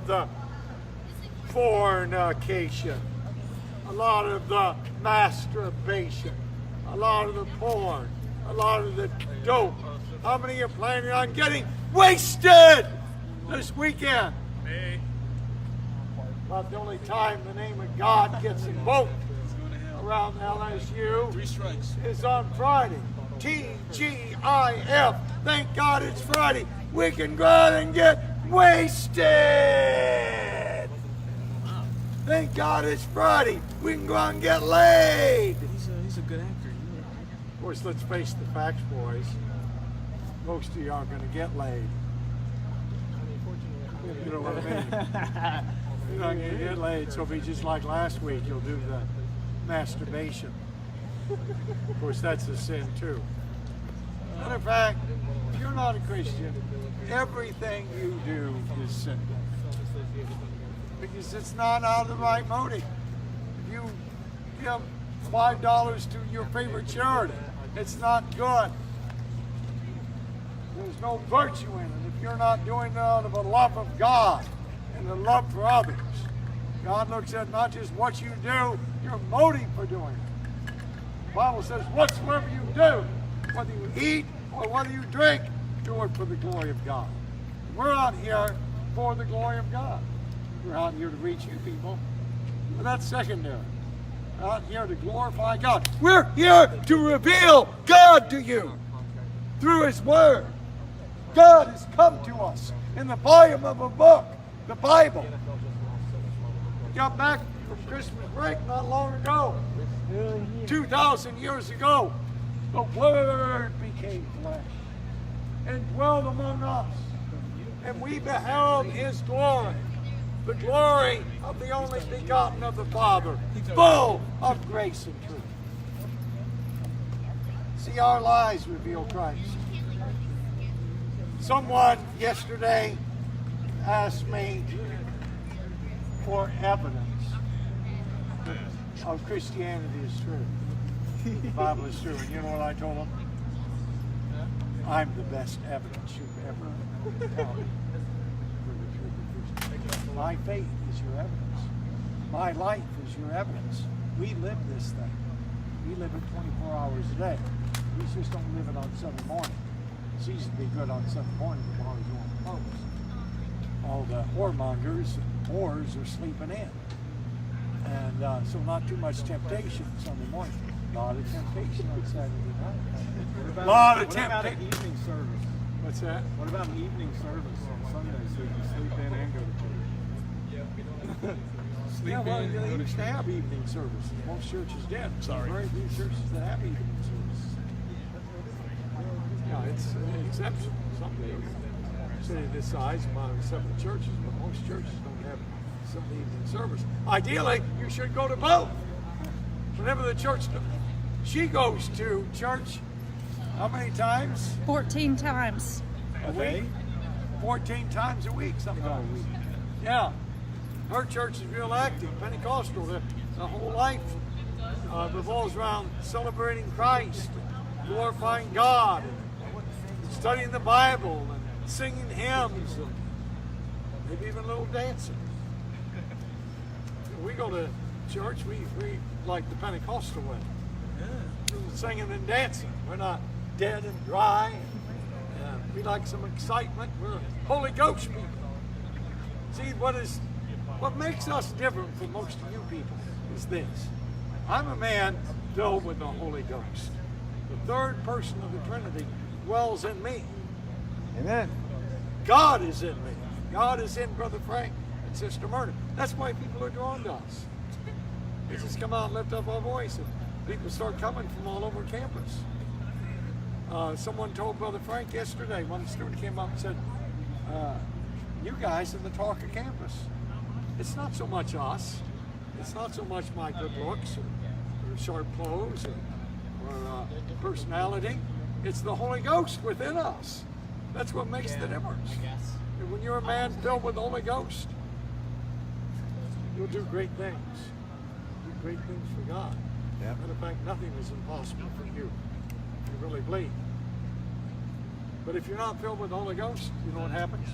of the fornication, a lot of the masturbation, a lot of the porn, a lot of the dope. How many are planning on getting wasted this weekend? Me. About the only time the name of God gets invoked around LSU 3 strikes. is on Friday. TGIF. Thank God it's Friday. We can go out and get wasted. Thank God it's Friday. We can go out and get laid. He's a good actor. Of course, let's face the facts, boys. Most of you aren't going to get laid. You know what I mean? You're not going to get laid, so be just like last week. You'll do the masturbation. Of course, that's a sin too. Matter of fact, if you're not a Christian, everything you do is sinful. Because it's not out of the right motive. If you give $5 to your favorite charity, it's not good. There's no virtue in it if you're not doing it out of a love of God and a love for others. God looks at not just what you do, your motive for doing it. The Bible says, whatsoever you do, whether you eat or whether you drink, do it for the glory of God. We're out here for the glory of God. We're out here to reach you people, but that's secondary. We're out here to glorify God. We're here to reveal God to you through His Word. God has come to us in the volume of a book, the Bible. We got back from Christmas break not long ago, 2,000 years ago. The Word became flesh and dwelled among us, and we beheld His glory, the glory of the only begotten of the Father, full of grace and truth. See, our lives reveal Christ. Someone yesterday asked me for evidence of Christianity is true. The Bible is true. And you know what I told them? I'm the best evidence you've ever encountered for the truth of Christianity. My faith is your evidence. My life is your evidence. We live this thing. We live it 24 hours a day. We just don't live it on Sunday morning. It's easy to be good on Sunday morning, but while you're on post, all the whoremongers and whores are sleeping in. And so not too much temptation Sunday morning. A lot of temptation on Saturday night. A lot of temptation. What about an evening service? What's that? What about an evening service on Sunday so you can sleep in and go to church? Yeah, well, they used to have evening services. Most churches did. Sorry. Very few churches that have evening services. Yeah, it's an exception. Some city this size, among several churches, but most churches don't have Sunday evening service. Ideally, you should go to both. Whenever the church, she goes to church, how many times? 14 times. A week? 14 times a week, sometimes. Yeah. Her church is real active, Pentecostal. The whole life revolves around celebrating Christ, glorifying God, and studying the Bible, and singing hymns, and maybe even a little dancing. We go to church, we like the Pentecostal way. Singing and dancing. We're not dead and dry. We like some excitement. We're Holy Ghost people. See, what makes us different from most of you people is this. I'm a man filled with the Holy Ghost. The third person of the Trinity dwells in me. Amen. God is in me. God is in Brother Frank and Sister Myrna. That's why people are drawn to us. We just come out and lift up our voice, and people start coming from all over campus. Someone told Brother Frank yesterday, one student came up and said, you guys are the talk of campus. It's not so much us. It's not so much my good looks or sharp clothes or personality. It's the Holy Ghost within us. That's what makes the difference. And when you're a man filled with the Holy Ghost, you'll do great things. Do great things for God. Yeah. Matter of fact, nothing is impossible for you. You really believe. But if you're not filled with the Holy Ghost, you know what happens?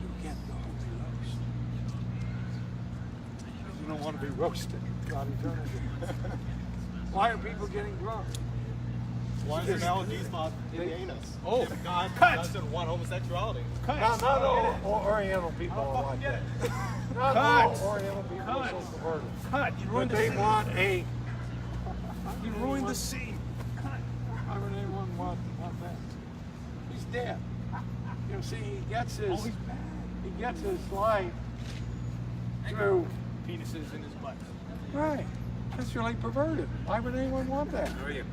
You get the You don't want to be roasted. God eternity. Why are people getting drunk? Why is there allergies about in the anus? Oh, If God cut. doesn't want homosexuality. Not all Oriental people are like that. Not all Oriental people are so perverted. Cut. You But ruined they the want You ruined the scene. Why would anyone want that? He's dead. You know, see, he gets his life through. Penises in his butt. Right. That's really perverted. Why would anyone want that? How are you?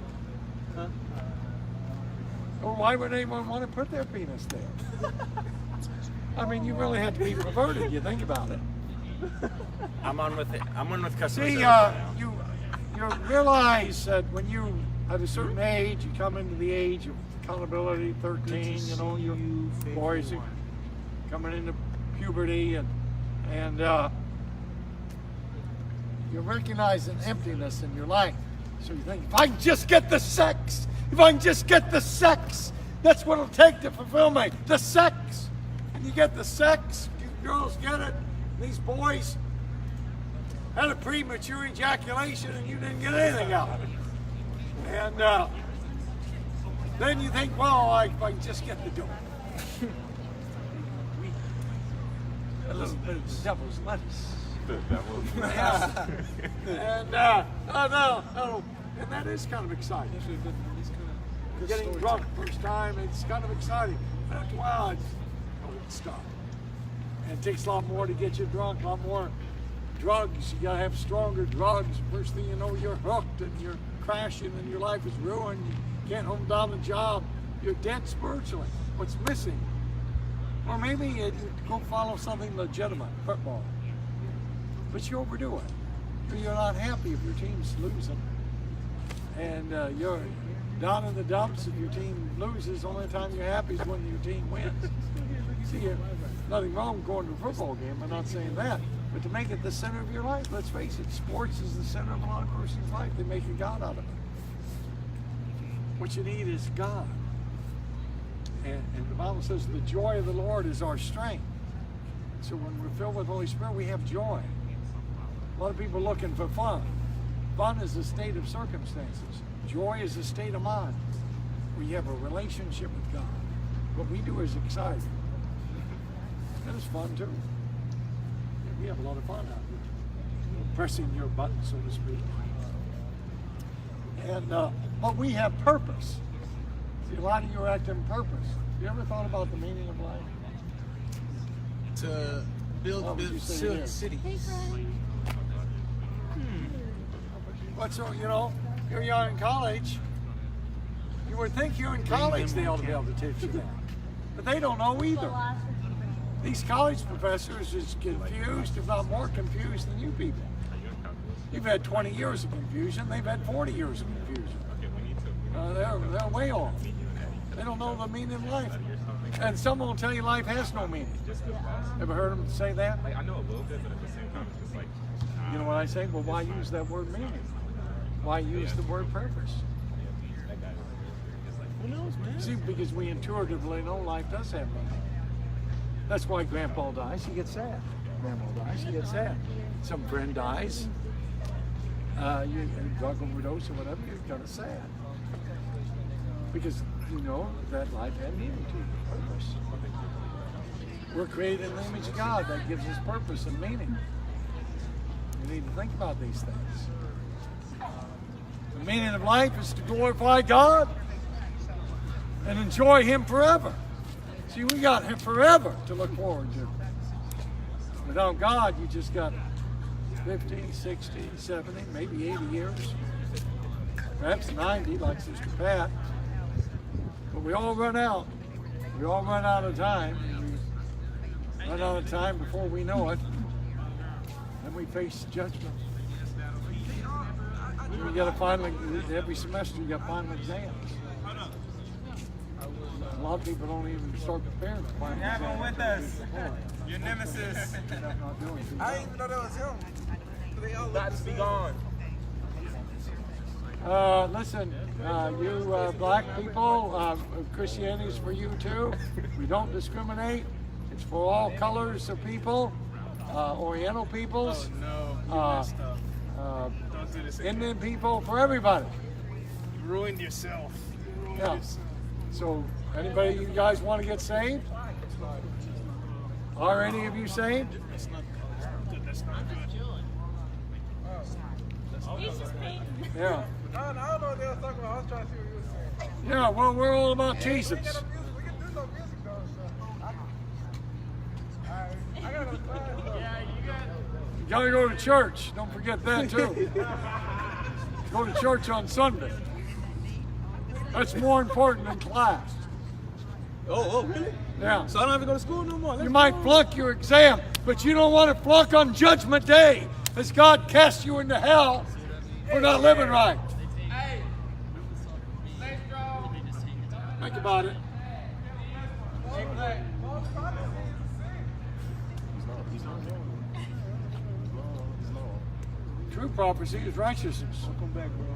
Or why would anyone want to put their penis there? I mean, you really have to be perverted. You think about it. I'm on with it. I'm on with customer See, service right now. you realize that when you at a certain age, you come into the age of accountability, 13. You know, your boys are coming into puberty, and you recognize an emptiness in your life. So you think, if I can just get the sex, that's what it'll take to fulfill me, the sex. And you get the sex, you girls get it, these boys had a premature ejaculation and you didn't get anything out of it. And then you think, well, if I can just get the dough. A little bit of the devil's lettuce. Yeah. And no, and that is kind of exciting. Getting drunk first time, it's kind of exciting. After a while, it's stop. And it takes a lot more to get you drunk, a lot more drugs. You gotta have stronger drugs. First thing you know, you're hooked and you're crashing and your life is ruined. You can't hold down a job. You're dead spiritually. What's missing? Or maybe you go follow something legitimate, football. But you overdo it. You're not happy if your team's losing. And you're down in the dumps if your team loses. The only time you're happy is when your team wins. See, nothing wrong with going to a football game. I'm not saying that. But to make it the center of your life, let's face it, sports is the center of a lot of person's life. They make a God out of it. What you need is God. And the Bible says the joy of the Lord is our strength. So when we're filled with the Holy Spirit, we have joy. A lot of people looking for fun. Fun is a state of circumstances. Joy is a state of mind where you have a relationship with God. What we do is exciting. That is fun too. We have a lot of fun out here. Pressing your button, so to speak. And but we have purpose. See, a lot of you are acting purpose. You ever thought about the meaning of life? To build cities. But so, you know, here you are in college. You would think you're in college, they ought to be able to teach you that. But they don't know either. These college professors is confused, if not more confused than you people. You've had 20 years of confusion, they've had 40 years of confusion. They're way off. They don't know the meaning of life. And someone will tell you life has no meaning. Ever heard them say that? I know a little bit, but at the same time, it's just like, You know what I say? Well, why use that word meaning? Why use the word purpose? Who knows, man? See, because we intuitively know life does have meaning. That's why Grandpa dies, he gets sad. Grandma dies, he gets sad. Some friend dies, you drug overdose or whatever, you're kind of sad. Because you know that life had meaning to you, purpose. We're created in the image of God. That gives us purpose and meaning. You need to think about these things. The meaning of life is to glorify God and enjoy Him forever. See, we got Him forever to look forward to. Without God, you just got 50, 60, 70, maybe 80 years. Perhaps 90, like Sister Pat. But we all run out. We all run out of time. We run out of time before we know it. Then we face judgment. We got to finally, every semester you got final exams. A lot of people don't even start preparing for final exams. Have him with us. Your nemesis. Not doing too I didn't even know that was him. They all Got to be gone. Listen, you black people, Christianity is for you too. We don't discriminate. It's for all colors of people. Oriental peoples, No, you messed up. Don't do this again. Indian people, for everybody. You ruined yourself. Yeah. So, anybody, you guys want to get saved? Are any of you saved? That's not good. That's not good. He's just painting. Yeah. I don't know what they were talking about. I was trying to see what you were saying. Yeah, well, we're all about Jesus. We can do no music though, so. I got no time though. You gotta go to church. Don't forget that too. Go to church on Sunday. That's more important than class. Oh, really? Yeah. So I don't have to go to school no more. You might flunk your exam, but you don't want to flunk on Judgment Day, as God casts you into hell for not living right. Think about it. True prophecy is righteousness. Welcome back, bro.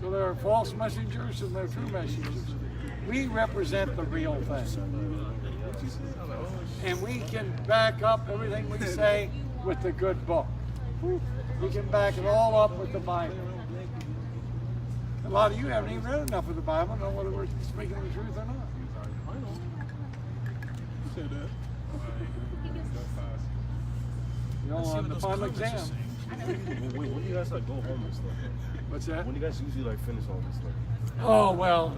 So there are false messengers and there are true messengers. We represent the real thing. And we can back up everything we say with the good book. We can back it all up with the Bible. A lot of you haven't even read enough of the Bible to know whether we're speaking the truth or not. You said that. You know, on the final exam. When do you guys like go home and stuff? What's that? When do you guys usually like finish all this stuff? Oh, well,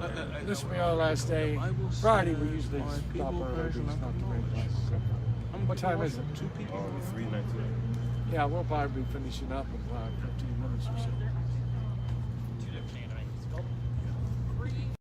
this will be our last day. Friday we usually stop early. What time is it? 3:19. Yeah, we'll probably be finishing up in 15 minutes or so.